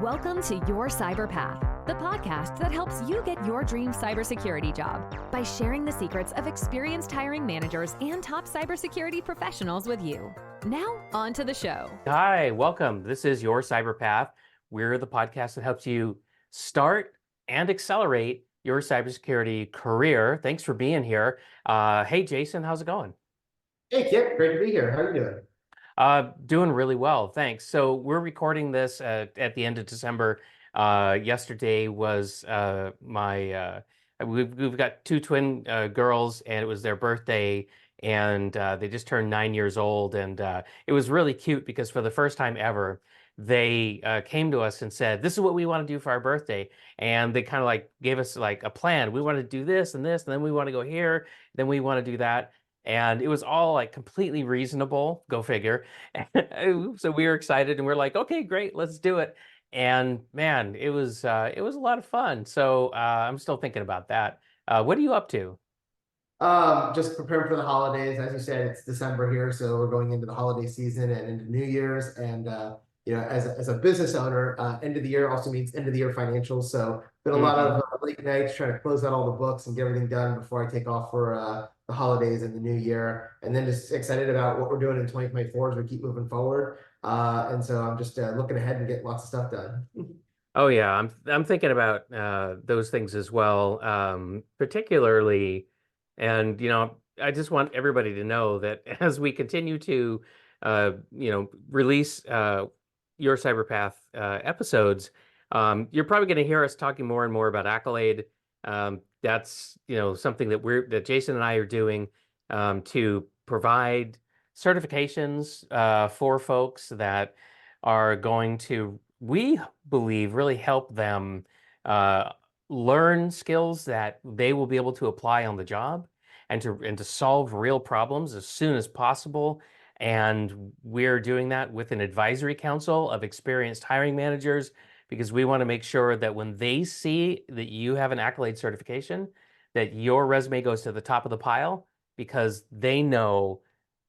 Welcome to Your Cyber Path, the podcast that helps you get your dream cybersecurity job by sharing the secrets of experienced hiring managers and top cybersecurity professionals with you. Now, on to the show. Hi, welcome. This is Your Cyber Path. We're the podcast that helps you start and accelerate your cybersecurity career. Thanks for being here. Hey, Jason, how's it going? Hey, Kip, great to be here. How are you doing? Doing really well, thanks. So we're recording this at the end of December. Yesterday was we've got two twin girls, and it was their birthday, and they just turned 9 years old, and it was really cute because for the first time ever, they came to us and said, "This is what we want to do for our birthday," and they kind of like gave us like a plan. We want to do this and this, and then we want to go here, then we want to do that. And it was all like completely reasonable, go figure. So we were excited and we're like, okay, great, let's do it. And man, it was a lot of fun. So I'm still thinking about that. What are you up to? Just preparing for the holidays. As you said, it's December here, so we're going into the holiday season and into New Year's. And as a business owner, end of the year also means end of the year financials. So been a lot of late nights trying to close out all the books and get everything done before I take off for the holidays and the new year. And then just excited about what we're doing in 2024 as we keep moving forward. And so I'm just looking ahead and get lots of stuff done. Oh yeah, I'm thinking about those things as well, particularly, and I just want everybody to know that as we continue to release your Cyberpath episodes, you're probably going to hear us talking more and more about Accolade. That's something that Jason and I are doing to provide certifications for folks that are going to, we believe, really help them learn skills that they will be able to apply on the job and to solve real problems as soon as possible. And we're doing that with an advisory council of experienced hiring managers because we want to make sure that when they see that you have an Accolade certification, that your resume goes to the top of the pile because they know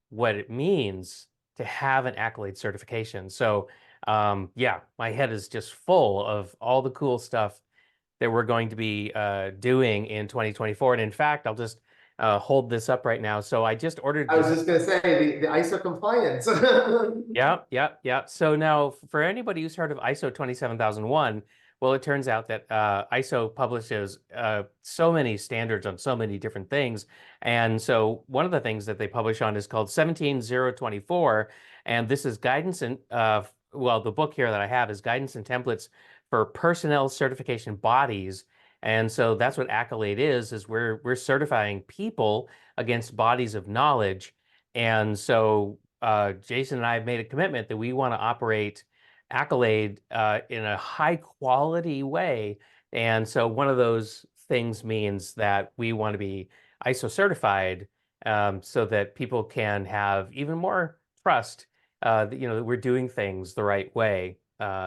what it means to have an Accolade certification. So yeah, my head is just full of all the cool stuff that we're going to be doing in 2024. And in fact, I'll just hold this up right now. So I just ordered. I was just going to say the ISO compliance. Yeah. So now for anybody who's heard of ISO 27001, well, it turns out that ISO publishes so many standards on so many different things. And so one of the things that they publish on is called 17024. And this is guidance and, well, the book here that I have is guidance and templates for personnel certification bodies. And so that's what Accolade is we're certifying people against bodies of knowledge. And so Jason and I have made a commitment that we want to operate Accolade in a high quality way. And so one of those things means that we want to be ISO certified so that people can have even more trust that we're doing things the right way.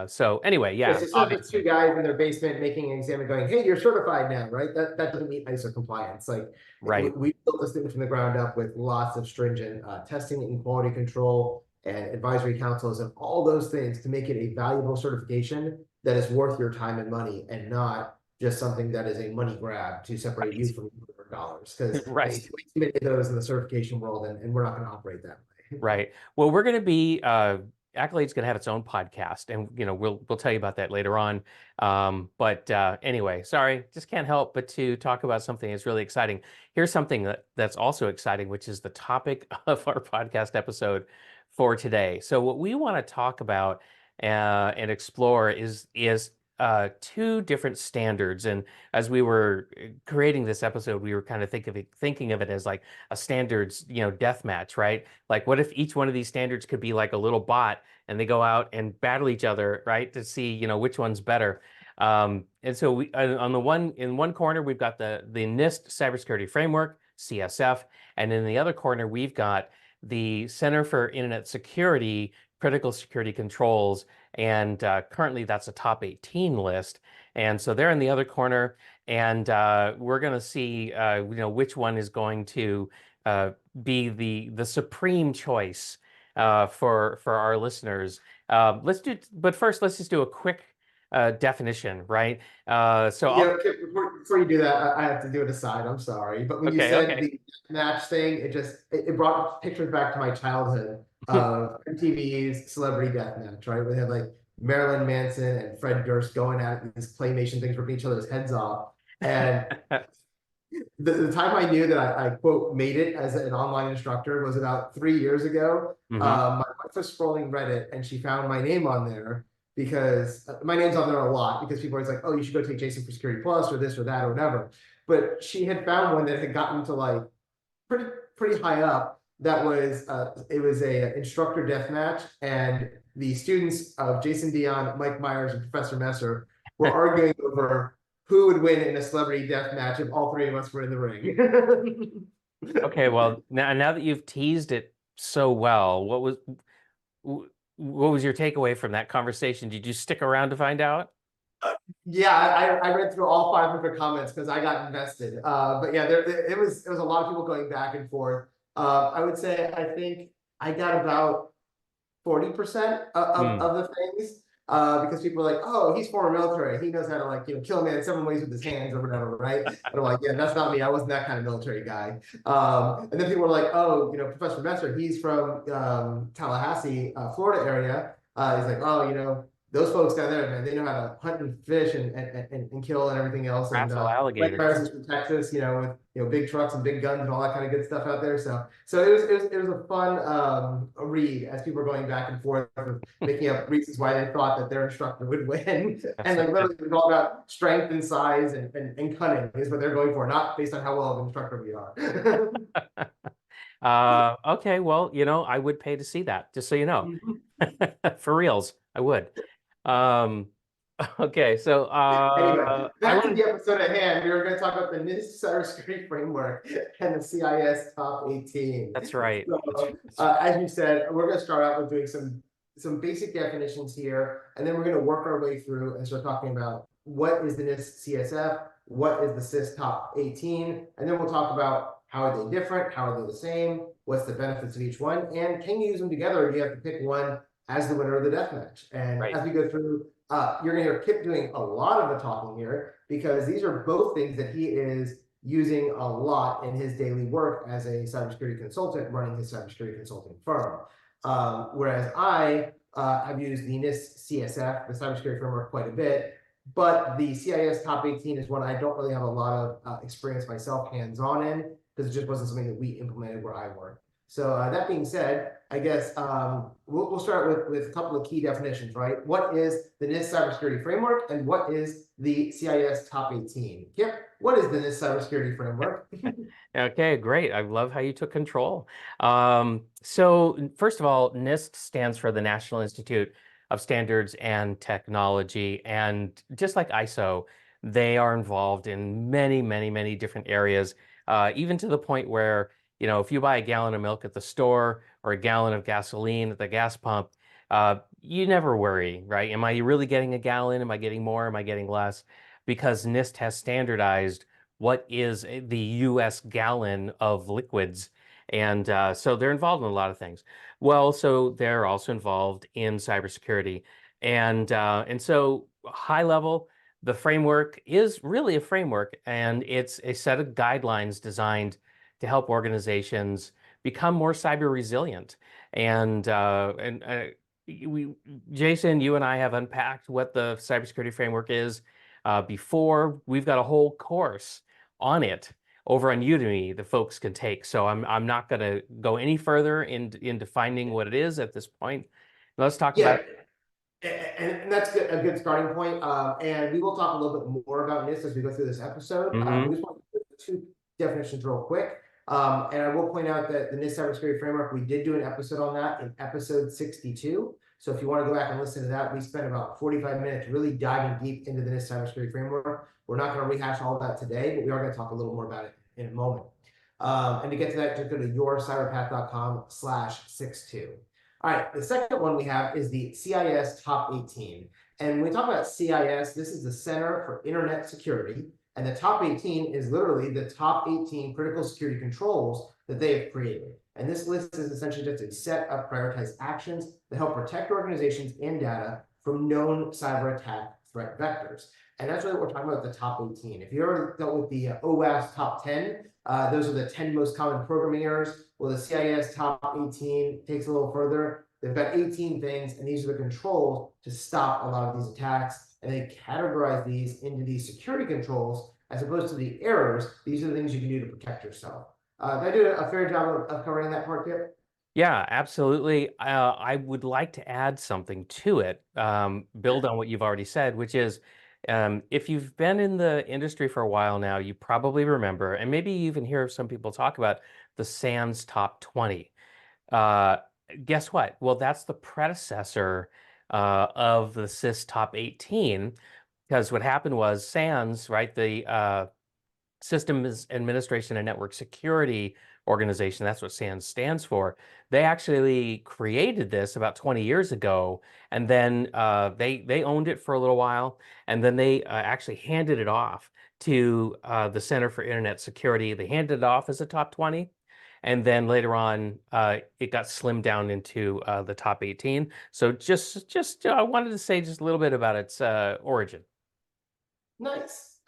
So anyway, yeah. It's not just two guys in their basement making an exam and going, "Hey, you're certified now," right? That doesn't meet ISO compliance. Like, right. We built this thing from the ground up with lots of stringent testing and quality control and advisory councils and all those things to make it a valuable certification that is worth your time and money, and not just something that is a money grab to separate you from your dollars. Because there's too many of those in the certification world, and we're not going to operate that way. Right. Well, we're going to be Accolade's going to have its own podcast, and we'll tell you about that later on. But anyway, sorry, just can't help but to talk about something that's really exciting. Here's something that's also exciting, which is the topic of our podcast episode for today. So what we want to talk about and explore is two different standards. And as we were creating this episode, we were kind of thinking of it as like a standards, death match, right? Like, what if each one of these standards could be like a little bot and they go out and battle each other, right, to see, which one's better. And so we in one corner we've got the NIST Cybersecurity Framework, CSF, and in the other corner we've got the Center for Internet Security, Critical Security Controls, and currently that's a top 18 list. And so they're in the other corner, and we're going to see which one is going to be the supreme choice for our listeners. But first, let's just do a quick definition, right? So You I'll, know, before you do that, I have to do an aside. I'm sorry, but when you okay, said okay. the match thing, it brought pictures back to my childhood of MTV's Celebrity Deathmatch, right? Where they had like Marilyn Manson and Fred Durst going at these claymation things, ripping each other's heads off. And the time I knew that I quote made it as an online instructor was about 3 years ago. Mhm. My wife was scrolling Reddit and she found my name on there because my name's on there a lot because people are always like, oh, you should go take Jason for Security Plus or this or that or whatever. But she had found one that had gotten to like pretty pretty high up. That was it was a instructor death match, and the students of Jason Dion, Mike Myers, and Professor Messer were arguing over who would win in a celebrity death match if all three of us were in the ring. Okay, well, now that you've teased it so well, what was your takeaway from that conversation? Did you stick around to find out? Yeah, I read through all 500 comments because I got invested. But yeah, it was a lot of people going back and forth. I would say I think I got about 40% of the things because people are like, oh, he's former military. He knows how to like, kill a man 7 ways with his hands or whatever, right? And I'm like, yeah, that's not me. I wasn't that kind of military guy. And then people were like, oh, Professor Messer, he's from Tallahassee, Florida area. He's like, oh, those folks down there, man, they know how to hunt and fish and kill and everything else. And Wrestle Mike alligators. Myers is from Texas, with big trucks and big guns and all that kind of good stuff out there. So it was a fun read as people were going back and forth, making up reasons why they thought that their instructor would win. And like literally, it's all about strength and size and cunning is what they're going for, not based on how well of an instructor we are. Okay, well, I would pay to see that, just so you know. For reals, I would. Okay, so Anyway, back to the episode at hand. We were going to talk about the NIST Cybersecurity Framework and the CIS Top 18. That's right. So, as you said, we're going to start out with doing some basic definitions here, and then we're going to work our way through and start talking about what is the NIST CSF, what is the CIS Top 18, and then we'll talk about how are they different, how are they the same, what's the benefits of each one, and can you use them together, or do you have to pick one as the winner of the deathmatch? And as we go through, you're going to hear Kip doing a lot of the talking here because these are both things that he is using a lot in his daily work as a cybersecurity consultant running his cybersecurity consulting firm. Whereas I have used the NIST CSF, the cybersecurity framework, quite a bit, but the CIS Top 18 is one I don't really have a lot of experience myself hands-on in because it just wasn't something that we implemented where I work. So that being said, I guess we'll start with a couple of key definitions, right? What is the NIST Cybersecurity Framework and what is the CIS Top 18? Kip, what is the NIST Cybersecurity Framework? Okay, great. I love how you took control. So first of all, NIST stands for the National Institute of Standards and Technology. And just like ISO, they are involved in many, many, many different areas, even to the point where if you buy a gallon of milk at the store or a gallon of gasoline at the gas pump, you never worry, right? Am I really getting a gallon? Am I getting more? Am I getting less? Because NIST has standardized what is the US gallon of liquids. And so they're involved in a lot of things. Well, so they're also involved in cybersecurity. And so high level, the framework is really a framework, and it's a set of guidelines designed to help organizations become more cyber resilient. Jason, you and I have unpacked what the cybersecurity framework is before. We've got a whole course on it over on Udemy that folks can take. So I'm not going to go any further in defining what it is at this point. Let's talk about it. And that's a good starting point. And we will talk a little bit more about NIST as we go through this episode. We just want to do two definitions real quick. And I will point out that the NIST Cybersecurity Framework, we did do an episode on that in episode 62. So if you want to go back and listen to that, we spent about 45 minutes really diving deep into the NIST Cybersecurity Framework. We're not going to rehash all of that today, but we are going to talk a little more about it in a moment. And to get to that, just go to yourcyberpath.com/62. All right, the second one we have is the CIS Top 18. And when we talk about CIS, this is the Center for Internet Security. And the top 18 is literally the top 18 critical security controls that they have created. And this list is essentially just a set of prioritized actions that help protect organizations and data from known cyber attack threat vectors. And that's really what we're talking about, the top 18. If you ever dealt with the OWASP top 10, those are the 10 most common programming errors. Well, the CIS top 18 takes a little further. They've got 18 things, and these are the controls to stop a lot of these attacks. And they categorize these into these security controls as opposed to the errors. These are the things you can do to protect yourself. Did I do a fair job of covering that part, Kip? Yeah, absolutely. I would like to add something to it, build on what you've already said, which is if you've been in the industry for a while now, you probably remember, and maybe you even hear some people talk about the SANS top 20. Uh, guess what? Well, that's the predecessor of the CIS top 18, because what happened was SANS, right, the Systems Administration and Network Security Organization, that's what SANS stands for. They actually created this about 20 years ago, and then they owned it for a little while, and then they actually handed it off to the Center for Internet Security. They handed it off as a top 20, and then later on it got slimmed down into the top 18. So just I wanted to say just a little bit about its origin. Nice.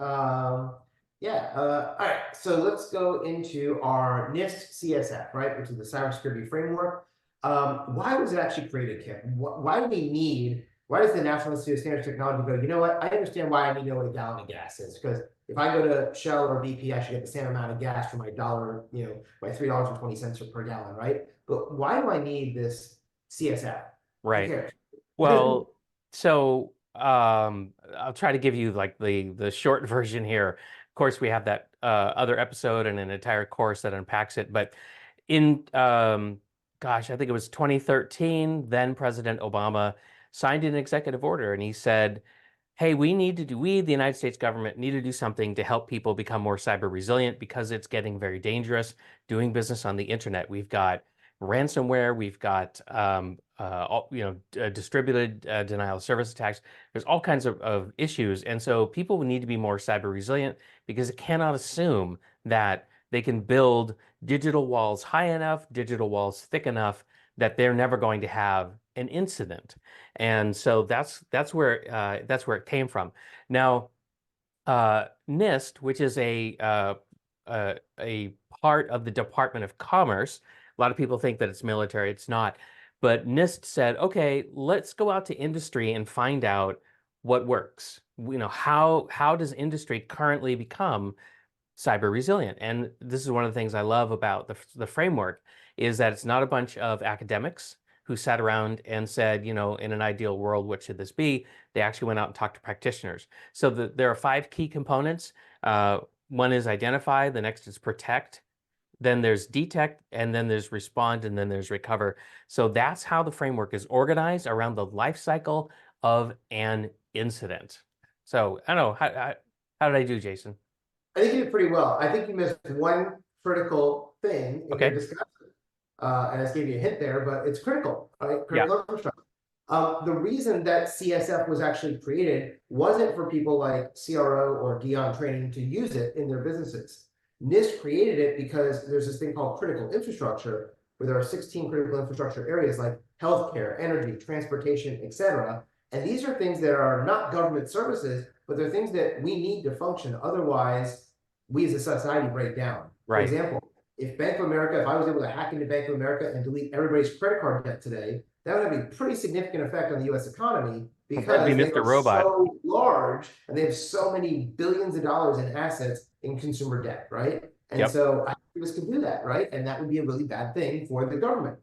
Yeah. All right. So let's go into our NIST CSF, right, which is the Cybersecurity Framework. Why was it actually created, Kip? Why do we need? Why does the National Institute of Standards and Technology go, you know what? I understand why I need to know what a gallon of gas is, because if I go to Shell or BP, I should get the same amount of gas for my dollar, my $3.20 per gallon, right? But why do I need this CSF? Right. Who cares? Well, so I'll try to give you like the short version here. Of course, we have that other episode and an entire course that unpacks it. But in gosh, I think it was 2013, then President Obama signed an executive order, and he said, hey, we, the United States government, need to do something to help people become more cyber resilient because it's getting very dangerous doing business on the internet. We've got ransomware, we've got distributed denial of service attacks. There's all kinds of issues, and so people need to be more cyber resilient because it cannot assume that they can build digital walls high enough, digital walls thick enough that they're never going to have an incident. And so that's where it came from. Now, NIST, which is a part of the Department of Commerce. A lot of people think that it's military. It's not. But NIST said, okay, let's go out to industry and find out what works. How does industry currently become cyber resilient? And this is one of the things I love about the framework is that it's not a bunch of academics who sat around and said, in an ideal world, what should this be? They actually went out and talked to practitioners. So there are 5 key components. One is identify, the next is protect, then there's detect, and then there's respond, and then there's recover. So that's how the framework is organized around the life cycle of an incident. So I don't know, how did I do, Jason? I think you did pretty well. I think you missed one critical thing in your discussion. And I just gave you a hint there, but it's critical, right? Critical infrastructure. The reason that CSF was actually created wasn't for people like CRO or Dion training to use it in their businesses. NIST created it because there's this thing called critical infrastructure, where there are 16 critical infrastructure areas like healthcare, energy, transportation, etc. And these are things that are not government services, but they're things that we need to function. Otherwise, we as a society break down. Right. For example, if I was able to hack into Bank of America and delete everybody's credit card debt today, that would have a pretty significant effect on the US economy because be they Mr. are Robot. so large and they have so many billions of dollars in assets in consumer debt, right? And so activists can do that, right? And that would be a really bad thing for the government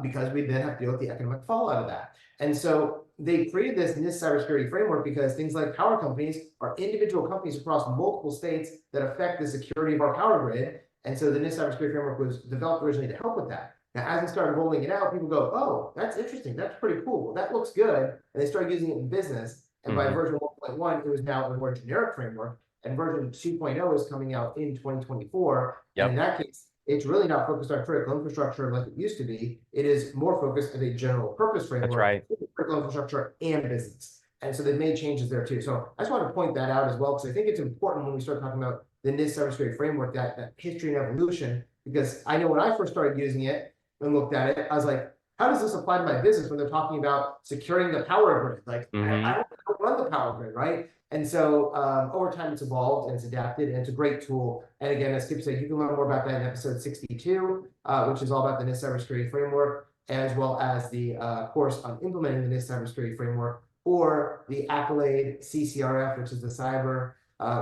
because we then have to deal with the economic fallout of that. And so they created this NIST Cybersecurity Framework because things like power companies are individual companies across multiple states that affect the security of our power grid. And so the NIST Cybersecurity Framework was developed originally to help with that. Now, as they started rolling it out, people go, oh, that's interesting. That's pretty cool. Well, that looks good. And they started using it in business. And by version 1.1, it was now a more generic framework. And version 2.0 is coming out in 2024. And in that case, it's really not focused on critical infrastructure like it used to be. It is more focused as a general purpose framework. That's right. For critical infrastructure and business. And so they've made changes there too. So I just want to point that out as well, because I think it's important when we start talking about the NIST Cybersecurity Framework, that history and evolution, because I know when I first started using it and looked at it, I was like, how does this apply to my business when they're talking about securing the power grid? Like, I Mm-hmm. don't run the power grid, right? And so over time, it's evolved and it's adapted, and it's a great tool. And again, as Skip said, you can learn more about that in episode 62, which is all about the NIST Cybersecurity Framework, as well as the course on implementing the NIST Cybersecurity Framework, or the Accolade CCRF, which is the Cyber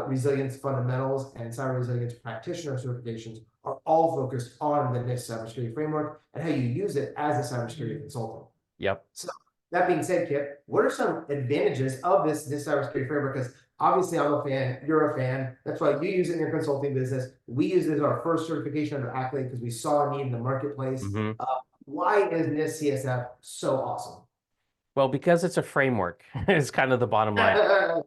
Resilience Fundamentals and Cyber Resilience Practitioner certifications, are all focused on the NIST Cybersecurity Framework and how you use it as a cybersecurity consultant. Yep. So that being said, Kip, what are some advantages of this cybersecurity framework? Because obviously I'm a fan, you're a fan. That's why you use it in your consulting business. We use it as our first certification under Accolade because we saw a need in the marketplace. Mm-hmm. Why is NIST CSF so awesome? Well, because it's a framework is kind of the bottom line.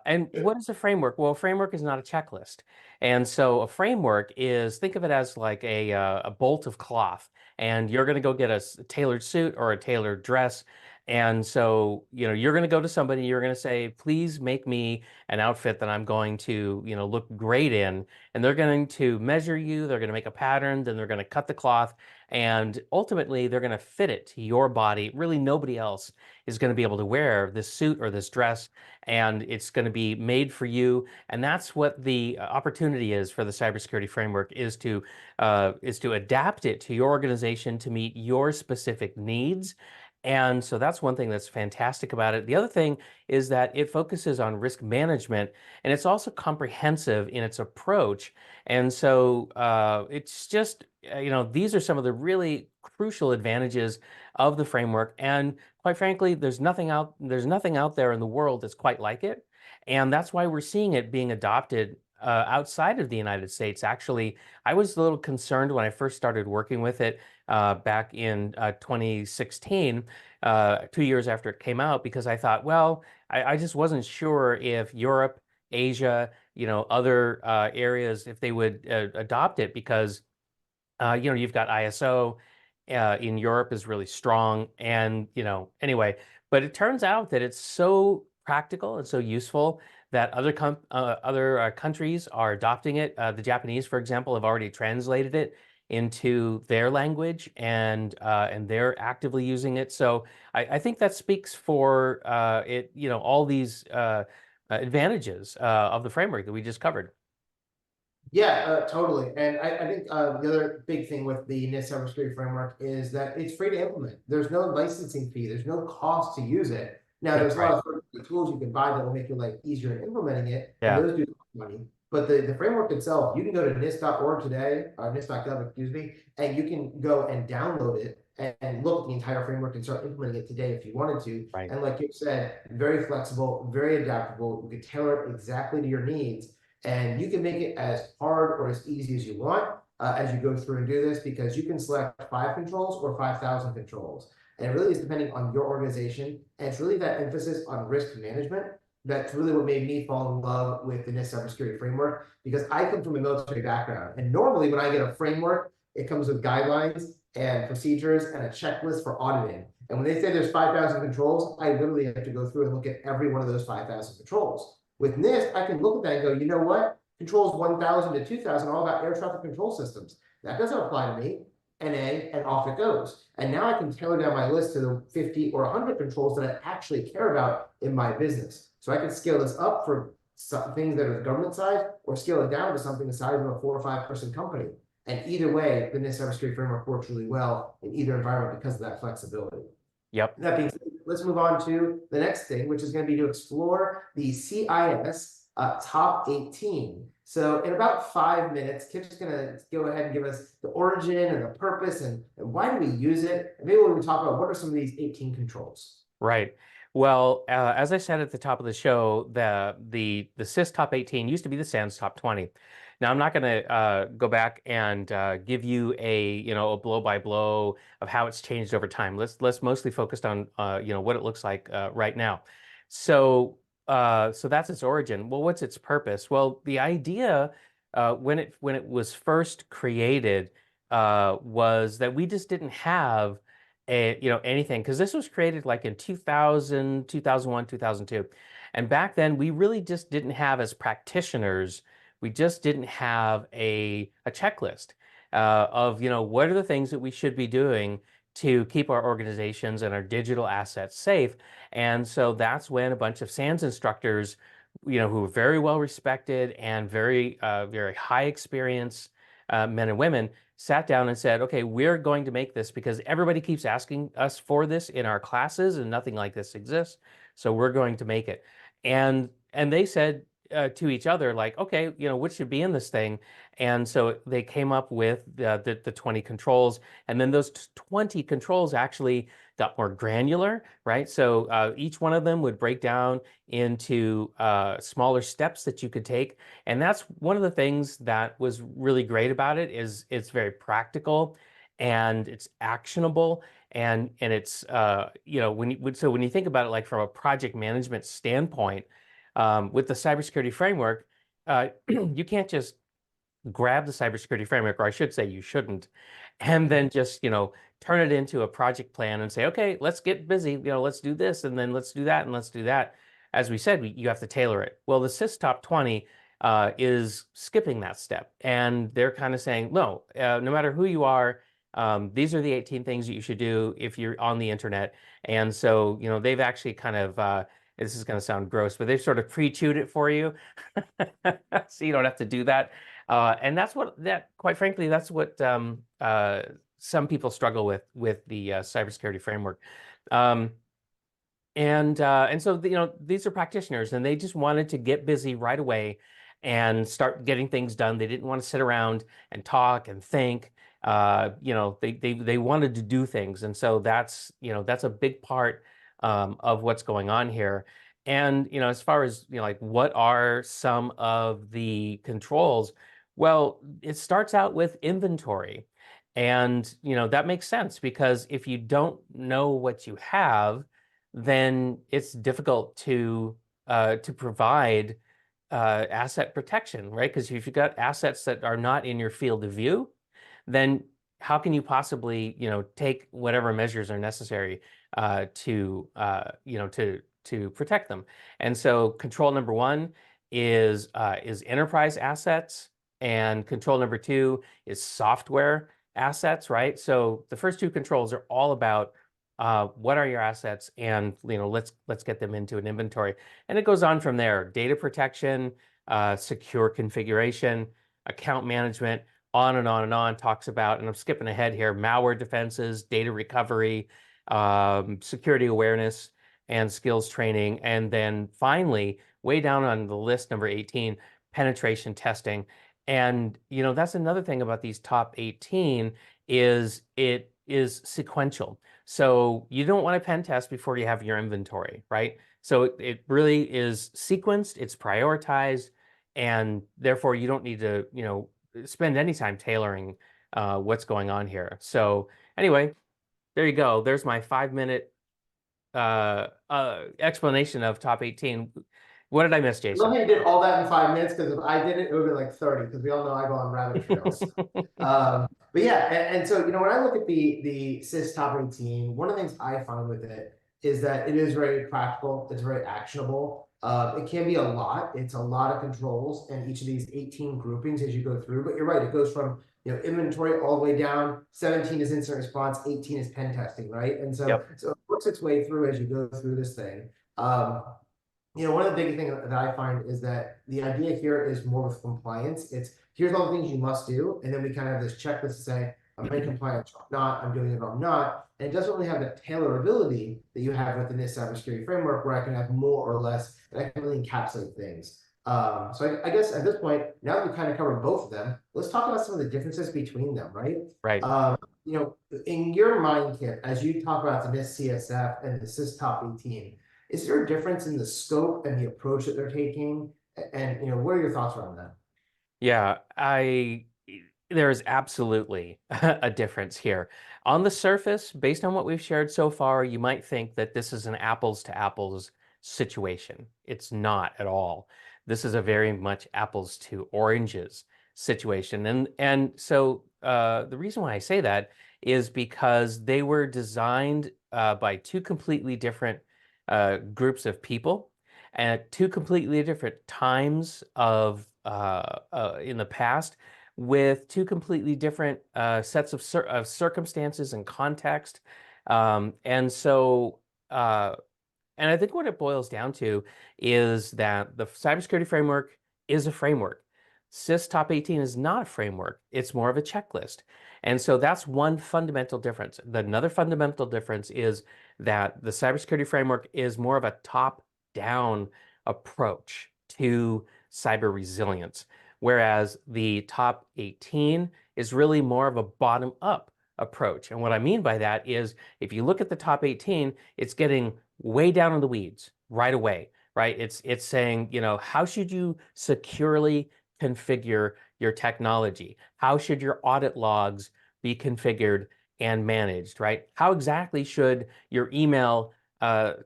And what is a framework? Well, a framework is not a checklist. And so a framework is, think of it as like a bolt of cloth, and you're going to go get a tailored suit or a tailored dress. And so, you're going to go to somebody, you're going to say, please make me an outfit that I'm going to, look great in. And they're going to measure you, they're going to make a pattern, then they're going to cut the cloth, and ultimately they're going to fit it to your body. Really, nobody else is going to be able to wear this suit or this dress, and it's going to be made for you. And that's what the opportunity is for the cybersecurity framework, is to adapt it to your organization to meet your specific needs. And so that's one thing that's fantastic about it. The other thing is that it focuses on risk management, and it's also comprehensive in its approach. And so it's just, these are some of the really crucial advantages of the framework. And quite frankly, there's nothing out there in the world that's quite like it. And that's why we're seeing it being adopted outside of the United States. Actually, I was a little concerned when I first started working with it back in 2016, 2 years after it came out, because I thought, well, I just wasn't sure if Europe, Asia, other areas, if they would adopt it, because you've got ISO in Europe is really strong, and anyway. But it turns out that it's so practical and so useful that other countries are adopting it. The Japanese, for example, have already translated it into their language, and they're actively using it. So I think that speaks for it. All these advantages of the framework that we just covered. Yeah, totally. And I think the other big thing with the NIST Cybersecurity Framework is that it's free to implement. There's no licensing fee. There's no cost to use it. Now, there's a lot of third-party tools you can buy that will make your life easier in implementing it, and those do cost money. But the framework itself, you can go to NIST.org today, or NIST.gov, excuse me, and you can go and download it and look at the entire framework and start implementing it today if you wanted to. Right. And like you said, very flexible, very adaptable. You can tailor it exactly to your needs. And you can make it as hard or as easy as you want as you go through and do this, because you can select 5 controls or 5,000 controls. And it really is depending on your organization. And it's really that emphasis on risk management that's really what made me fall in love with the NIST Cybersecurity Framework, because I come from a military background. And normally when I get a framework, it comes with guidelines and procedures and a checklist for auditing. And when they say there's 5,000 controls, I literally have to go through and look at every one of those 5,000 controls. With NIST, I can look at that and go, you know what? Controls 1,000 to 2,000 are all about air traffic control systems. That doesn't apply to me. NA, and off it goes. And now I can tailor down my list to the 50 or 100 controls that I actually care about in my business. So I can scale this up for some things that are the government side, or scale it down to something the size of a 4 or 5 person company. And either way, the NIST Cybersecurity Framework works really well in either environment because of that flexibility. Yep. That being said, let's move on to the next thing, which is going to be to explore the CIS top 18. So in about 5 minutes, Kip's going to go ahead and give us the origin and the purpose and why do we use it. And maybe we'll talk about what are some of these 18 controls. Right. Well, as I said at the top of the show, the CIS top 18 used to be the SANS top 20. Now, I'm not going to go back and give you a blow by blow of how it's changed over time. Let's mostly focus on what it looks like right now. So that's its origin. Well, what's its purpose? Well, the idea when it was first created was that we just didn't have anything, because this was created like in 2000, 2001, 2002. And back then we really just didn't have, as practitioners, we just didn't have a checklist of, what are the things that we should be doing to keep our organizations and our digital assets safe. And so that's when a bunch of SANS instructors, who are very well respected and very, very high experience men and women, sat down and said, okay, we're going to make this because everybody keeps asking us for this in our classes and nothing like this exists. So we're going to make it. And they said to each other, like, okay, what should be in this thing? And so they came up with the 20 controls. And then those 20 controls actually got more granular, right? So each one of them would break down into smaller steps that you could take. And that's one of the things that was really great about it is it's very practical and it's actionable. And it's, when you think about it, like from a project management standpoint, with the cybersecurity framework, you can't just grab the cybersecurity framework, or I should say you shouldn't, and then just, turn it into a project plan and say, okay, let's get busy, let's do this, and then let's do that, and let's do that. As we said, you have to tailor it. Well, the CIS Top 20 is skipping that step, and they're kind of saying, no, no matter who you are, these are the 18 things that you should do if you're on the internet. And so, they've actually kind of, this is going to sound gross, but they've sort of pre-chewed it for you. So you don't have to do that. And quite frankly, that's what some people struggle with the cybersecurity framework. And so, these are practitioners and they just wanted to get busy right away and start getting things done. They didn't want to sit around and talk and think. They wanted to do things. And so that's a big part of what's going on here. And, as far as, like what are some of the controls? Well, it starts out with inventory. And, that makes sense because if you don't know what you have, then it's difficult to provide asset protection, right? Because if you've got assets that are not in your field of view, then how can you possibly, take whatever measures are necessary to protect them? And so control number one is enterprise assets, and control number two is software assets, right? So the first two controls are all about what are your assets, and let's get them into an inventory. And it goes on from there: data protection, secure configuration, account management, on and on and on. Talks about, and I'm skipping ahead here, malware defenses, data recovery, security awareness, and skills training. And then finally, way down on the list, number 18, penetration testing. And that's another thing about these top 18 is it is sequential. So you don't want to pen test before you have your inventory, right? So it really is sequenced, it's prioritized, and therefore you don't need to, spend any time tailoring what's going on here. So anyway, there you go. There's my 5-minute explanation of top 18. What did I miss, Jason? Love how you did all that in 5 minutes, because if I did it, it would be like 30, because we all know I go on rabbit trails. But yeah, and so, when I look at the CIS Top 18, one of the things I find with it is that it is very practical, it's very actionable. It can be a lot. It's a lot of controls and each of these 18 groupings as you go through. But you're right, it goes from inventory all the way down. 17 is incident response, 18 is pen testing, right? And so, Yep. so it works its way through as you go through this thing. One of the big things that I find is that the idea here is more with compliance. It's here's all the things you must do, and then we kind of have this checklist to say, I'm in compliance or I'm not, I'm doing it or I'm not. And it doesn't really have the tailorability that you have with the NIST Cybersecurity Framework, where I can have more or less, and I can really encapsulate things. So I guess at this point, now that we've kind of covered both of them, let's talk about some of the differences between them, right? Right. In your mind, Kip, as you talk about the NIST CSF and the CIS Top 18, is there a difference in the scope and the approach that they're taking? And what are your thoughts around that? Yeah, there is absolutely a difference here. On the surface, based on what we've shared so far, you might think that this is an apples to apples situation. It's not at all. This is a very much apples to oranges situation. And so the reason why I say that is because they were designed by two completely different groups of people at two completely different times of in the past, with two completely different sets of circumstances and context. And so, and I think what it boils down to is that the cybersecurity framework is a framework. CIS Top 18 is not a framework. It's more of a checklist. And so that's one fundamental difference. Another fundamental difference is that the cybersecurity framework is more of a top-down approach to cyber resilience, whereas the Top 18 is really more of a bottom-up approach. And what I mean by that is if you look at the Top 18, it's getting way down in the weeds right away, right? It's saying, how should you securely configure your technology? How should your audit logs be configured and managed, right? How exactly should your email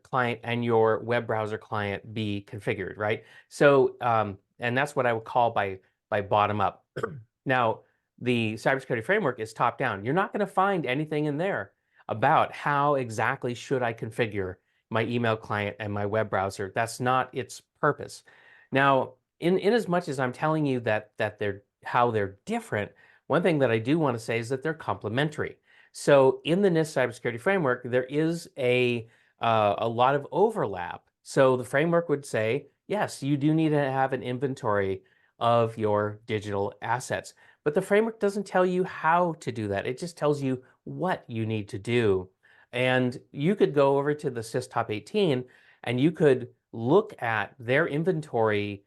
client and your web browser client be configured, right? So, and that's what I would call by bottom up. Now, the cybersecurity framework is top down. You're not going to find anything in there about how exactly should I configure my email client and my web browser. That's not its purpose. Now, in as much as I'm telling you that how they're different, one thing that I do want to say is that they're complementary. So in the NIST cybersecurity framework, there is a lot of overlap. So the framework would say, yes, you do need to have an inventory of your digital assets. But the framework doesn't tell you how to do that. It just tells you what you need to do. And you could go over to the CIS Top 18 and you could look at their inventory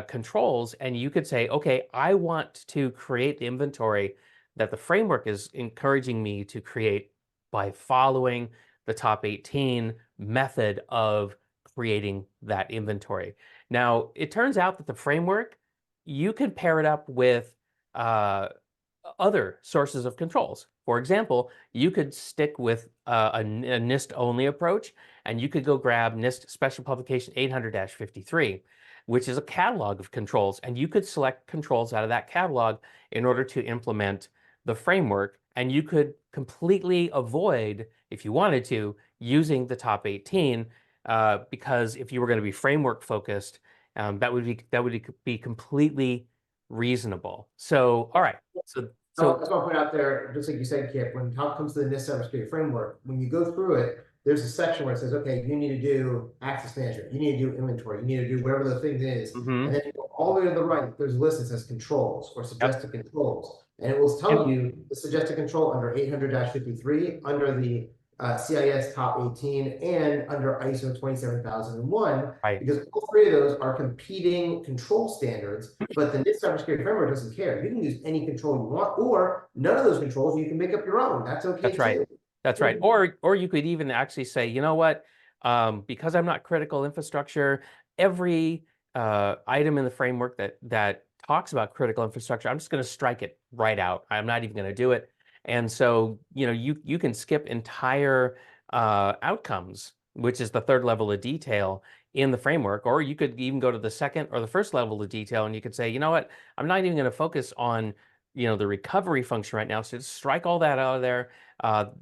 controls and you could say, okay, I want to create the inventory that the framework is encouraging me to create by following the Top 18 method of creating that inventory. Now, it turns out that the framework, you can pair it up with other sources of controls. For example, you could stick with a NIST-only approach, and you could go grab NIST Special Publication 800-53, which is a catalog of controls, and you could select controls out of that catalog in order to implement the framework, and you could completely avoid, if you wanted to, using the Top 18, because if you were going to be framework focused, that would be completely reasonable. So, all right. So I just want to point out there, just like you said, Kip, when it comes to the NIST Cybersecurity Framework, when you go through it, there's a section where it says, okay, you need to do access management, you need to do inventory, you need to do whatever the thing is. And then you go all the way to the right, there's a list that says controls or suggested controls. And it will tell you the suggested control under 800-53, under the CIS Top 18, and under ISO 27001, Right. because all three of those are competing control standards, but the NIST Cybersecurity Framework doesn't care. You can use any control you want, or none of those controls, you can make up your own. That's okay. That's right. Too. That's right. Or you could even actually say, you know what, because I'm not critical infrastructure, every item in the framework that talks about critical infrastructure, I'm just going to strike it right out. I'm not even going to do it. And so, you can skip entire outcomes, which is the third level of detail in the framework, or you could even go to the second or the first level of detail, and you could say, you know what, I'm not even going to focus on the recovery function right now. So just strike all that out of there.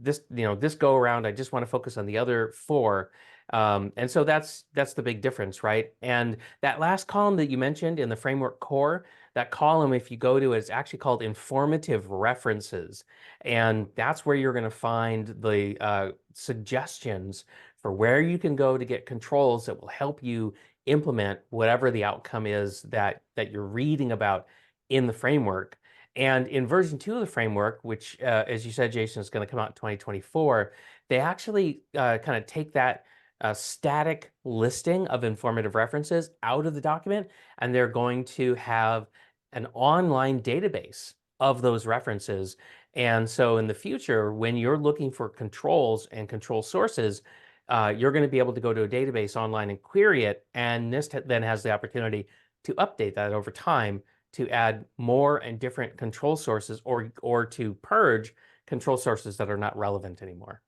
This go around, I just want to focus on the other four. And so that's the big difference, right? And that last column that you mentioned in the framework core, that column, if you go to it, it's actually called informative references. And that's where you're going to find the suggestions for where you can go to get controls that will help you implement whatever the outcome is that you're reading about in the framework. And in version 2 of the framework, which, as you said, Jason, is going to come out in 2024, they actually kind of take that static listing of informative references out of the document, and they're going to have an online database of those references. And so in the future, when you're looking for controls and control sources, you're going to be able to go to a database online and query it, and NIST then has the opportunity to update that over time to add more and different control sources or to purge control sources that are not relevant anymore.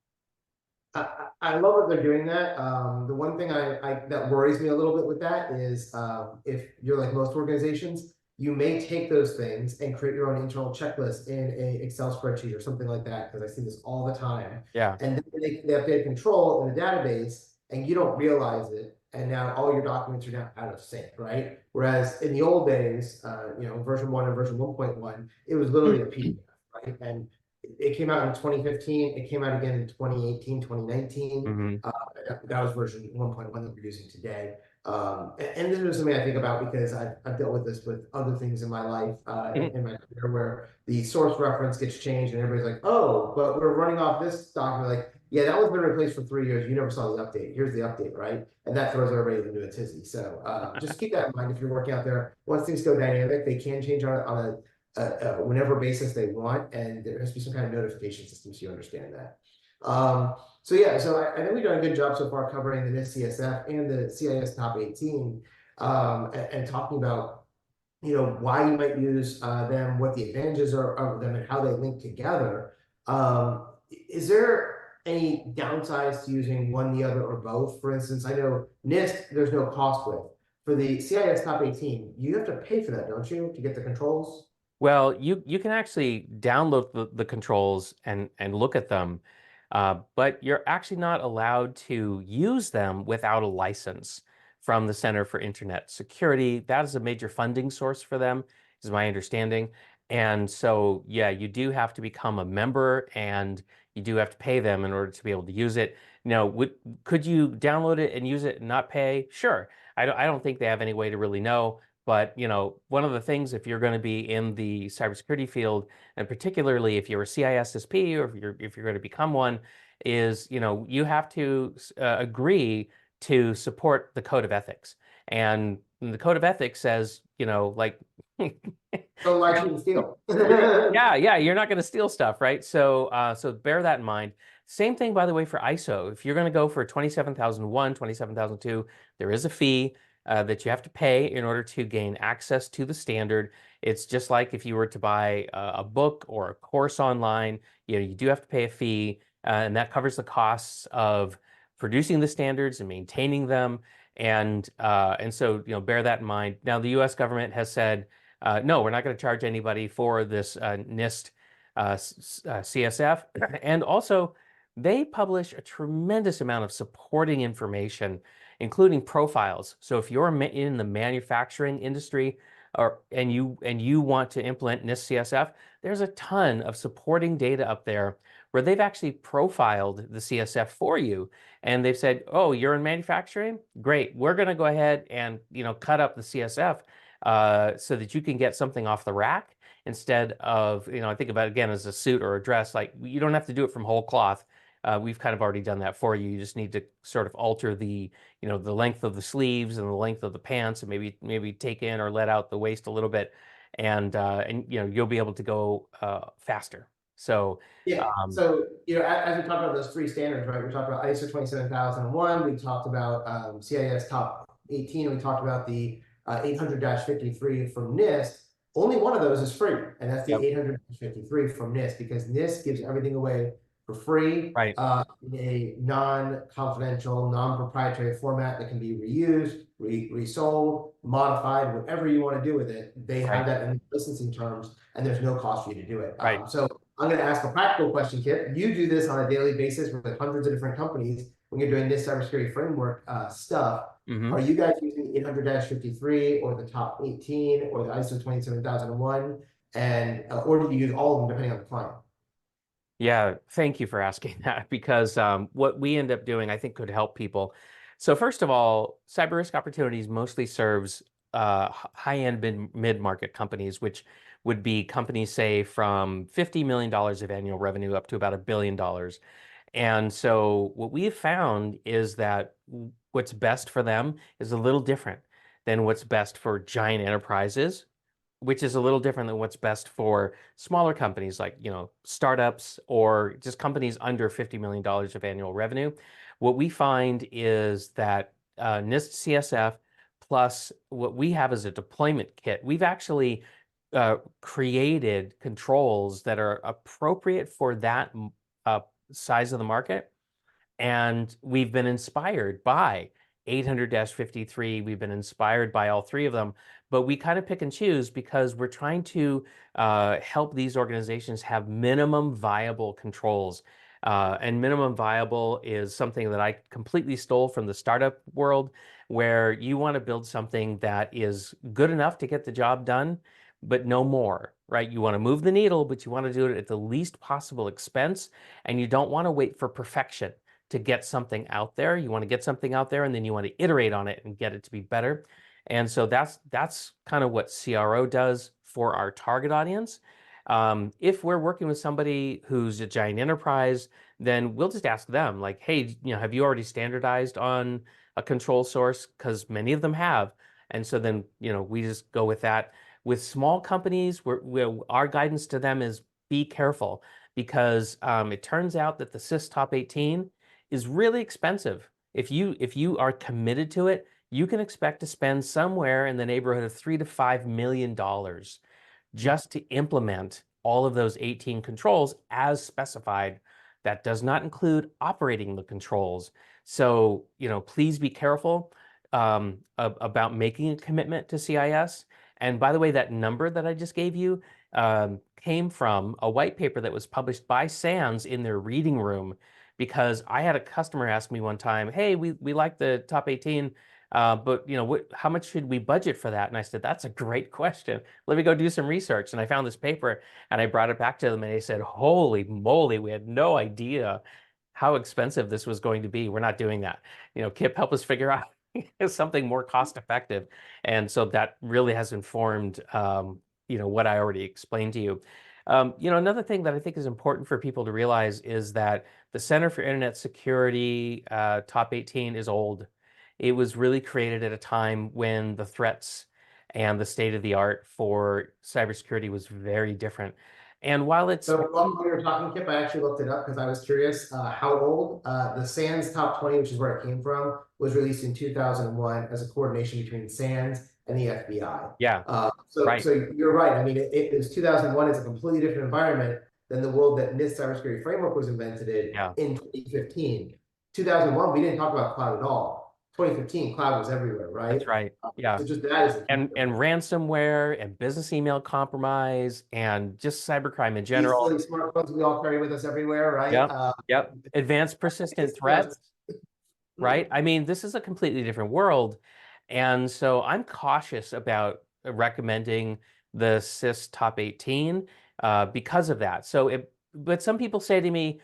I love that they're doing that. The one thing that worries me a little bit with that is if you're like most organizations, you may take those things and create your own internal checklist in a Excel spreadsheet or something like that, because I see this all the time. Yeah. And then they update control in the database and you don't realize it. and now all your documents are now out of sync, right? Whereas in the old days, version 1 and version 1.1, it was literally a PDF, right? And it came out in 2015. It came out again in 2018, 2019. Mm-hmm. That was version 1.1 that we're using today. And this is something I think about because I've dealt with this with other things in my life, in my career, where the source reference gets changed and everybody's like, oh, but we're running off this document. Like, yeah, that one's been replaced for 3 years. You never saw the update. Here's the update, right? And that throws everybody into a tizzy. So just keep that in mind if you're working out there. Once things go dynamic, they can change on a whenever basis they want, and there has to be some kind of notification system so you understand that. So yeah, so I think we've done a good job so far covering the NIST CSF and the CIS top 18, and talking about why you might use them, what the advantages are of them, and how they link together. Is there any downsides to using one, the other, or both? For instance, I know NIST there's no cost with. For the CIS top 18, you have to pay for that, don't you, to get the controls? Well, you can actually download the controls and look at them, but you're actually not allowed to use them without a license from the Center for Internet Security. That is a major funding source for them, is my understanding. And so, yeah, you do have to become a member, and you do have to pay them in order to be able to use it. Now, could you download it and use it and not pay? Sure. I don't think they have any way to really know. But one of the things, if you're going to be in the cybersecurity field, and particularly if you're a CISSP or if you're going to become one, is you have to agree to support the code of ethics. And the code of ethics says, like, Don't lie, cheat, and steal. yeah, you're not going to steal stuff, right? So bear that in mind. Same thing, by the way, for ISO. If you're going to go for 27001, 27002, there is a fee that you have to pay in order to gain access to the standard. It's just like if you were to buy a book or a course online, you do have to pay a fee, and that covers the costs of producing the standards and maintaining them. And so bear that in mind. Now, the U.S. government has said, no, we're not going to charge anybody for this NIST CSF. And also, they publish a tremendous amount of supporting information, including profiles. So if you're in the manufacturing industry and you want to implement NIST CSF, there's a ton of supporting data up there where they've actually profiled the CSF for you. And they've said, oh, you're in manufacturing? Great. We're going to go ahead and cut up the CSF so that you can get something off the rack instead of, I think about it again as a suit or a dress. Like, you don't have to do it from whole cloth. We've kind of already done that for you. You just need to sort of alter the length of the sleeves and the length of the pants, and maybe take in or let out the waist a little bit, and you'll be able to go faster. So yeah. So as we talked about those three standards, right? We talked about ISO 27001. We talked about CIS top 18. And we talked about the 800-53 from NIST. Only one of those is free, and that's the 800-53 from NIST, because NIST gives everything away for free, right. In a non-confidential, non-proprietary format that can be reused, resold, modified, whatever you want to do with it. They have that in licensing terms, and there's no cost for you to do it. Right. So I'm going to ask a practical question, Kip. You do this on a daily basis with hundreds of different companies when you're doing this cybersecurity framework stuff. Mm-hmm. Are you guys using 800-53 or the top 18 or the ISO 27001, and or do you use all of them depending on the client? Yeah, thank you for asking that, because what we end up doing, I think, could help people. So first of all, Cyber Risk Opportunities mostly serves high-end mid-market companies, which would be companies, say, from $50 million of annual revenue up to about $1 billion. And so what we have found is that what's best for them is a little different than what's best for giant enterprises, which is a little different than what's best for smaller companies like, startups or just companies under $50 million of annual revenue. What we find is that NIST CSF plus what we have as a deployment kit, we've actually created controls that are appropriate for that size of the market. And we've been inspired by 800-53. We've been inspired by all three of them, but we kind of pick and choose because we're trying to help these organizations have minimum viable controls. And minimum viable is something that I completely stole from the startup world, where you want to build something that is good enough to get the job done, but no more, right? You want to move the needle, but you want to do it at the least possible expense, and you don't want to wait for perfection to get something out there. You want to get something out there, and then you want to iterate on it and get it to be better. And so that's kind of what CRO does for our target audience. If we're working with somebody who's a giant enterprise, then we'll just ask them, like, hey, have you already standardized on a control source? Because many of them have. And so then, we just go with that. With small companies, our guidance to them is be careful, because it turns out that the CIS Top 18 is really expensive. If you are committed to it, you can expect to spend somewhere in the neighborhood of $3 to $5 million just to implement all of those 18 controls as specified. That does not include operating the controls. So, please be careful about making a commitment to CIS. And by the way, that number that I just gave you came from a white paper that was published by SANS in their reading room, because I had a customer ask me one time, hey, we like the top 18, but how much should we budget for that? And I said, that's a great question. Let me go do some research. And I found this paper and I brought it back to them, and they said, holy moly, we had no idea how expensive this was going to be. We're not doing that. Kip, help us figure out something more cost effective. And so that really has informed, what I already explained to you. Another thing that I think is important for people to realize is that the Center for Internet Security Top 18 is old. It was really created at a time when the threats and the state of the art for cybersecurity was very different. And while it's So while we were talking, Kip, I actually looked it up because I was curious how old. The SANS Top 20, which is where it came from, was released in 2001 as a coordination between SANS and the FBI. Yeah, right. So you're right. I mean, it was 2001. It's a completely different environment than the world that NIST Cybersecurity Framework was invented in 2015. 2001, we didn't talk about cloud at all. 2015, cloud was everywhere, right? That's right. Yeah. So just that is and ransomware and business email compromise and just cybercrime in general. These smartphones we all carry with us everywhere, right? Yep. Advanced persistent threats, right? I mean, this is a completely different world. And so I'm cautious about recommending the CIS Top 18 because of that. But some people say to me,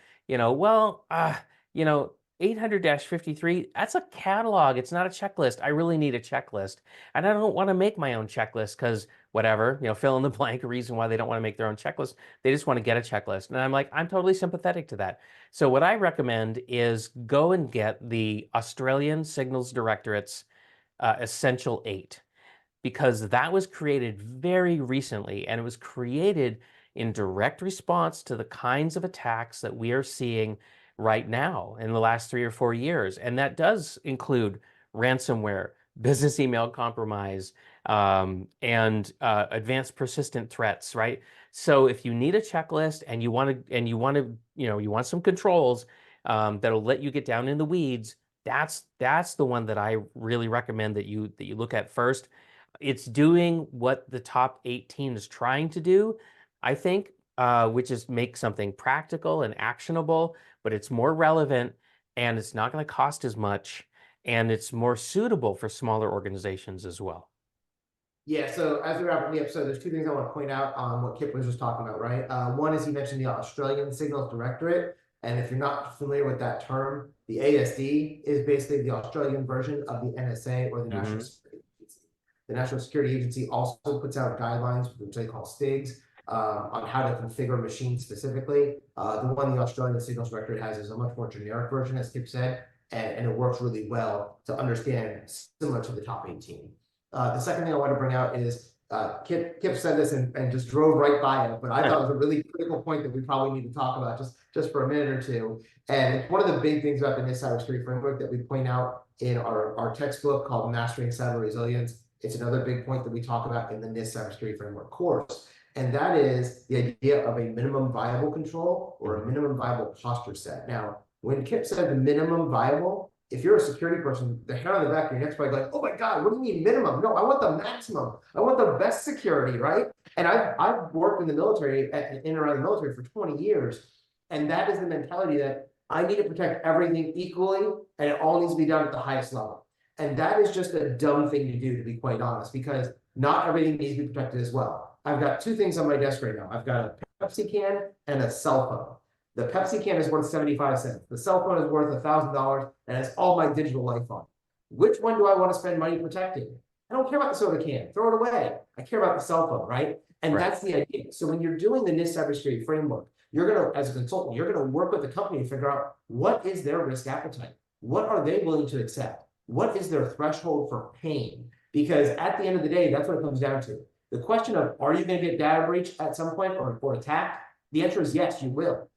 800-53, that's a catalog. It's not a checklist. I really need a checklist. And I don't want to make my own checklist because whatever, fill in the blank reason why they don't want to make their own checklist. They just want to get a checklist. And I'm like, I'm totally sympathetic to that. So what I recommend is go and get the Australian Signals Directorate's Essential 8, because that was created very recently, and it was created in direct response to the kinds of attacks that we are seeing right now in the last 3 or 4 years. And that does include ransomware, business email compromise, and advanced persistent threats, right? So if you need a checklist and you want some controls that'll let you get down in the weeds, that's the one that I really recommend that you look at first. It's doing what the top 18 is trying to do, I think, which is make something practical and actionable, but it's more relevant, and it's not going to cost as much, and it's more suitable for smaller organizations as well. Yeah, so as we wrap up the episode, there's 2 things I want to point out on what Kip was just talking about, right? One is he mentioned the Australian Signals Directorate, and if you're not familiar with that term, the ASD is basically the Australian version of the NSA, or the National Security Agency. The National Security Agency also puts out guidelines, which they call STIGs, on how to configure machines specifically. The one the Australian Signals Directorate has is a much more generic version, as Kip said, and it works really well to understand, similar to the top 18. The second thing I want to bring out is Kip said this and just drove right by it, but I thought it was a really critical point that we probably need to talk about just for a minute or two. And it's one of the big things about the NIST Cybersecurity Framework that we point out in our textbook called Mastering Cyber Resilience. It's another big point that we talk about in the NIST Cybersecurity Framework course. And that is the idea of a minimum viable control or a minimum viable posture set. Now, when Kip said minimum viable, if you're a security person, the hair on the back of your neck's probably like, oh my God, what do you mean minimum? No, I want the maximum. I want the best security, right? And I've worked in the military, in and around the military for 20 years. And that is the mentality that I need to protect everything equally, and it all needs to be done at the highest level. And that is just a dumb thing to do, to be quite honest, because not everything needs to be protected as well. I've got two things on my desk right now. I've got a Pepsi can and a cell phone. The Pepsi can is worth 75 cents. The cell phone is worth $1,000 and has all my digital life on it. Which one do I want to spend money protecting? I don't care about the soda can. Throw it away. I care about the cell phone, right? And that's the idea. So when you're doing the NIST Cybersecurity Framework, you're going to, as a consultant, you're going to work with the company to figure out what is their risk appetite? What are they willing to accept? What is their threshold for pain? Because at the end of the day, that's what it comes down to. The question of, are you going to get data breach at some point or attacked? The answer is yes, you will.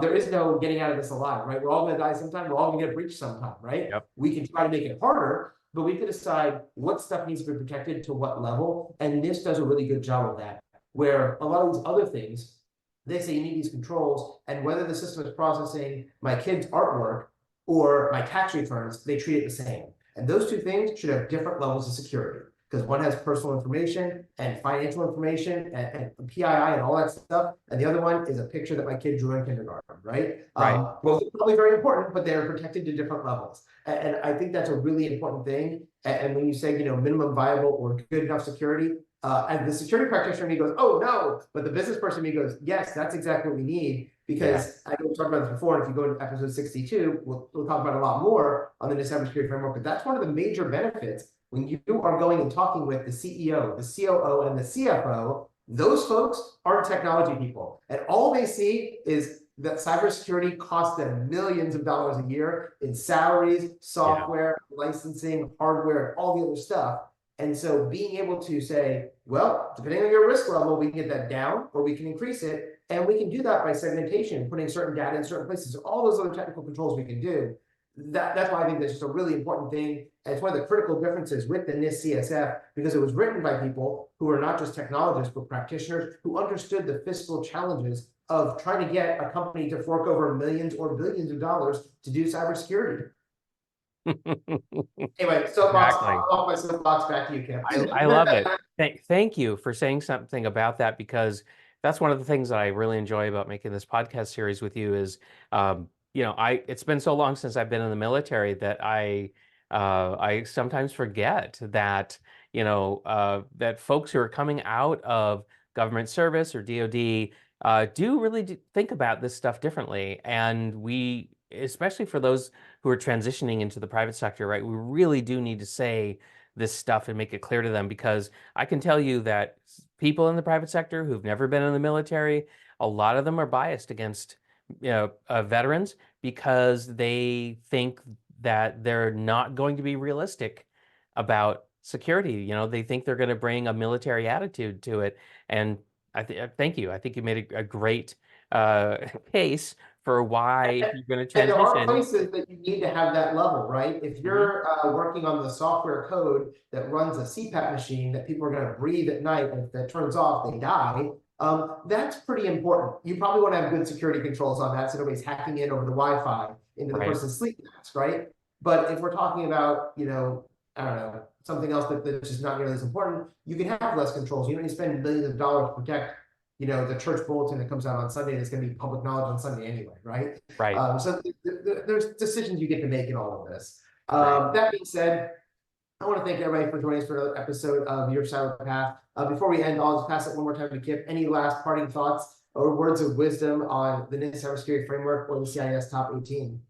There is no getting out of this alive, right? We're all going to die sometime. We're all going to get breached sometime, right? Yep. We can try to make it harder, but we have to decide what stuff needs to be protected to what level. And NIST does a really good job of that, where a lot of these other things, they say you need these controls, and whether the system is processing my kid's artwork or my tax returns, they treat it the same. And those two things should have different levels of security, because one has personal information and financial information and PII and all that stuff, and the other one is a picture that my kid drew in kindergarten, right? Both are probably very important, but they're protected to different levels. And I think that's a really important thing. And when you say, minimum viable or good enough security, and the security practitioner, he goes, oh no, but the business person, he goes, yes, that's exactly what we need. Because I know we talked about this before, and if you go into episode 62, we'll talk about a lot more on the NIST Cybersecurity Framework, but that's one of the major benefits when you are going and talking with the CEO, the COO, and the CFO. Those folks aren't technology people, and all they see is that cybersecurity costs them millions of dollars a year in salaries, software, licensing, hardware, and all the other stuff. And so being able to say, well, depending on your risk level, we can get that down or we can increase it. And we can do that by segmentation, putting certain data in certain places, all those other technical controls we can do. That's why I think that's just a really important thing. And it's one of the critical differences with the NIST CSF, because it was written by people who are not just technologists, but practitioners who understood the fiscal challenges of trying to get a company to fork over millions or billions of dollars to do cybersecurity. Anyway, soapbox, off my soapbox, back to you, Kim. I love it. Thank you for saying something about that, because that's one of the things that I really enjoy about making this podcast series with you is, it's been so long since I've been in the military that I sometimes forget that, that folks who are coming out of government service or DoD do really think about this stuff differently. And we, especially for those who are transitioning into the private sector, right, we really do need to say this stuff and make it clear to them, because I can tell you that people in the private sector who've never been in the military, a lot of them are biased against veterans because they think that they're not going to be realistic about security. They think they're going to bring a military attitude to it. And thank you. I think you made a great case for why you're going to transition. And there are places that you need to have that level, right? If you're working on the software code that runs a CPAP machine that people are going to breathe at night, and if that turns off, they die. That's pretty important. You probably want to have good security controls on that, so nobody's hacking in over the Wi-Fi into the person's sleep mask, right? But if we're talking about, I don't know, something else that's just not nearly as important, you can have less controls. You don't need to spend millions of dollars to protect the church bulletin that comes out on Sunday that's going to be public knowledge on Sunday anyway, right? So there's decisions you get to make in all of this. That being said, I want to thank everybody for joining us for another episode of Your Cyber Path. Before we end, I'll just pass it one more time to Kip. Any last parting thoughts or words of wisdom on the NIST Cybersecurity Framework or the CIS Top 18?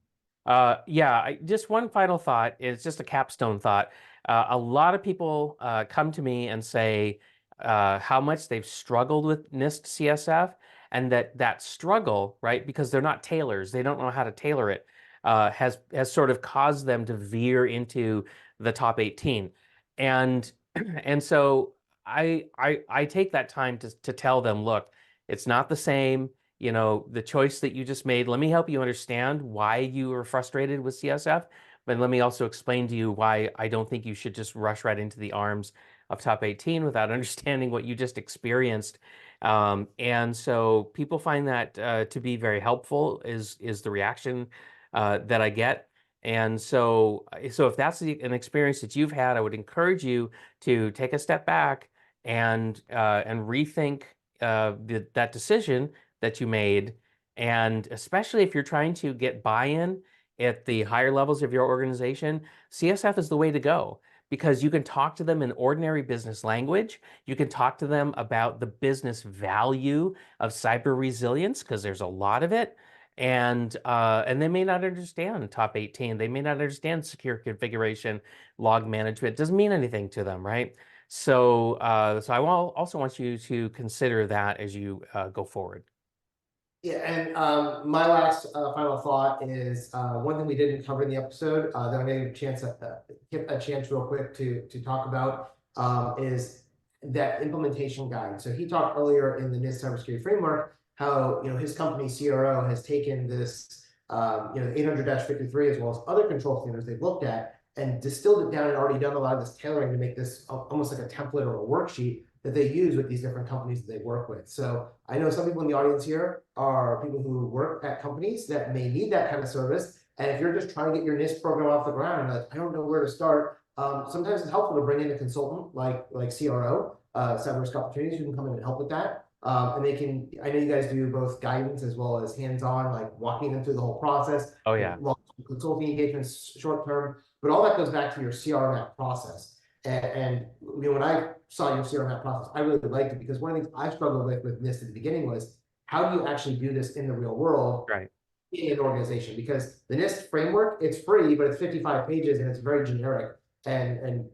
Just one final thought. It's just a capstone thought. A lot of people come to me and say, how much they've struggled with NIST CSF, and that struggle, right, because they're not tailors, they don't know how to tailor it, has sort of caused them to veer into the top 18. And so I take that time to tell them, look, it's not the same. The choice that you just made, let me help you understand why you were frustrated with CSF, but let me also explain to you why I don't think you should just rush right into the arms of top 18 without understanding what you just experienced. And so people find that to be very helpful is the reaction that I get. And so if that's an experience that you've had, I would encourage you to take a step back and rethink that decision that you made, And especially if you're trying to get buy-in at the higher levels of your organization, CSF is the way to go because you can talk to them in ordinary business language. You can talk to them about the business value of cyber resilience because there's a lot of it. And they may not understand top 18. They may not understand secure configuration, log management. Doesn't mean anything to them, right? So, so I also want you to consider that as you go forward. Yeah, and my last final thought is one thing we didn't cover in the episode that I'm going to get a chance real quick to talk about is that implementation guide. So he talked earlier in the NIST Cybersecurity Framework how his company CRO has taken this 800-53 as well as other control standards they've looked at and distilled it down and already done a lot of this tailoring to make this almost like a template or a worksheet that they use with these different companies that they work with. So I know some people in the audience here are people who work at companies that may need that kind of service. And if you're just trying to get your NIST program off the ground and like, I don't know where to start, sometimes it's helpful to bring in a consultant like CRO, Cyber Risk Opportunities, who can come in and help with that. And they can, I know you guys do both guidance as well as hands-on, like walking them through the whole process. Oh, yeah. Consulting engagements, short-term, but all that goes back to your CRMAP process. And when I saw your CRMAP process, I really liked it because one of the things I struggled with NIST at the beginning was how do you actually do this in the real world, right, in an organization? Because the NIST framework, it's free, but it's 55 pages and it's very generic. And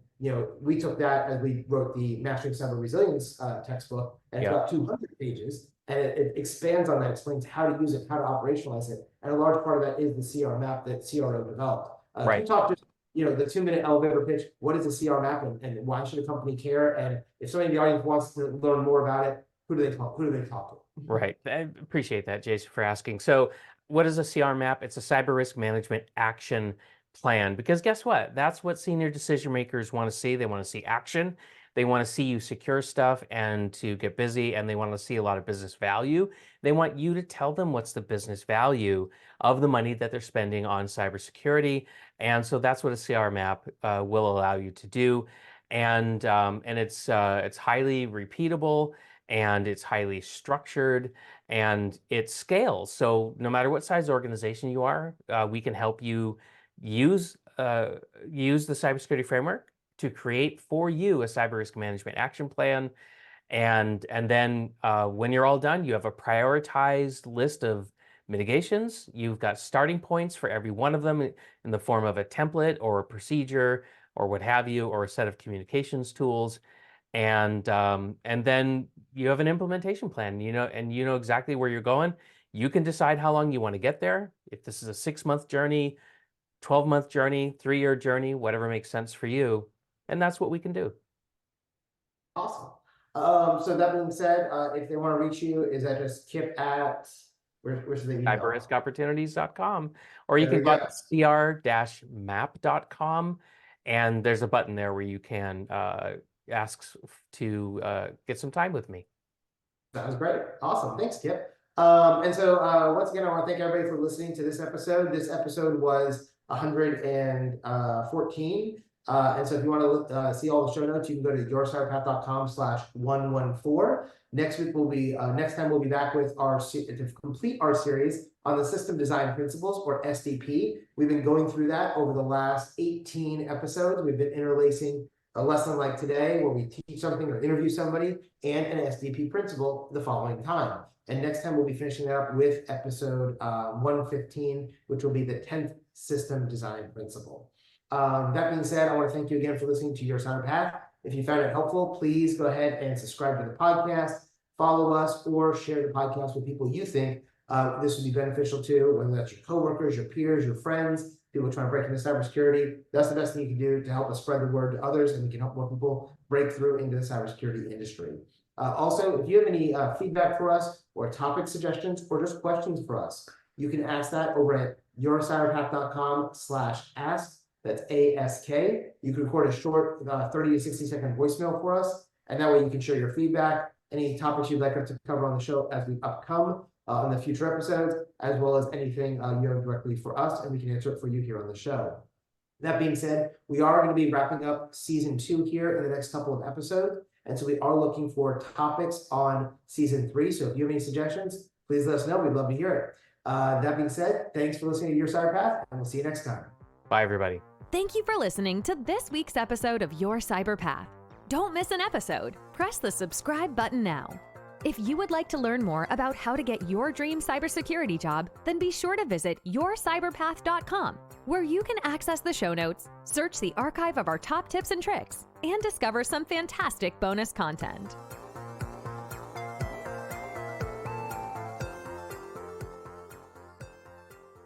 we took that as we wrote the Mastering Cyber Resilience textbook, and it's about 200 pages, and it expands on that, explains how to use it, how to operationalize it, and a large part of that is the CRMAP that CRO developed. Can you talk just the 2-minute elevator pitch, what is a CRMAP and why should a company care? And if somebody in the audience wants to learn more about it, who do they talk to? Right. I appreciate that, Jason, for asking. So what is a CRMAP? It's a cyber risk management action plan, because guess what? That's what senior decision makers want to see. They want to see action. They want to see you secure stuff and to get busy, and they want to see a lot of business value. They want you to tell them what's the business value of the money that they're spending on cybersecurity. And so that's what a CRMAP will allow you to do. And it's highly repeatable, and it's highly structured, and it scales. So no matter what size organization you are, we can help you use the cybersecurity framework to create for you a cyber risk management action plan. And then when you're all done, you have a prioritized list of mitigations. You've got starting points for every one of them in the form of a template or a procedure or what have you, or a set of communications tools. And then you have an implementation plan, and you know exactly where you're going. You can decide how long you want to get there. If this is a 6-month journey, 12-month journey, 3-year journey, whatever makes sense for you. And that's what we can do. Awesome. So that being said, if they want to reach you, is that just Kip at where should they email? cyberriskopportunities.com, or you can go to cr-map.com, and there's a button there where you can ask to get some time with me. Sounds great. Awesome. Thanks, Kip. And so once again, I want to thank everybody for listening to this episode. This episode was 114. And so if you want to see all the show notes, you can go to yourcyberpath.com/114. Next week next time we'll be back with to complete our series on the System Design Principles, or SDP. We've been going through that over the last 18 episodes. We've been interlacing a lesson like today where we teach something or interview somebody and an SDP principle the following time. And next time we'll be finishing up with episode 115, which will be the 10th System Design Principle. That being said, I want to thank you again for listening to Your Cyber Path. If you found it helpful, please go ahead and subscribe to the podcast, follow us, or share the podcast with people you think this would be beneficial to, whether that's your coworkers, your peers, your friends, people trying to break into cybersecurity. That's the best thing you can do to help us spread the word to others, and we can help more people break through into the cybersecurity industry. Also, if you have any feedback for us, or topic suggestions, or just questions for us, you can ask that over at yourcyberpath.com/ask. That's ASK. You can record a short 30 to 60 second voicemail for us, and that way you can share your feedback, any topics you'd like us to cover on the show as we upcome in the future episodes, as well as anything you have directly for us, and we can answer it for you here on the show. That being said, we are going to be wrapping up season 2 here in the next couple of episodes, and so we are looking for topics on season 3. So if you have any suggestions, please let us know. We'd love to hear it. That being said, thanks for listening to Your Cyber Path, and we'll see you next time. Bye, everybody. Thank you for listening to this week's episode of Your Cyber Path. Don't miss an episode. Press the subscribe button now. If you would like to learn more about how to get your dream cybersecurity job, then be sure to visit yourcyberpath.com, where you can access the show notes, search the archive of our top tips and tricks, and discover some fantastic bonus content.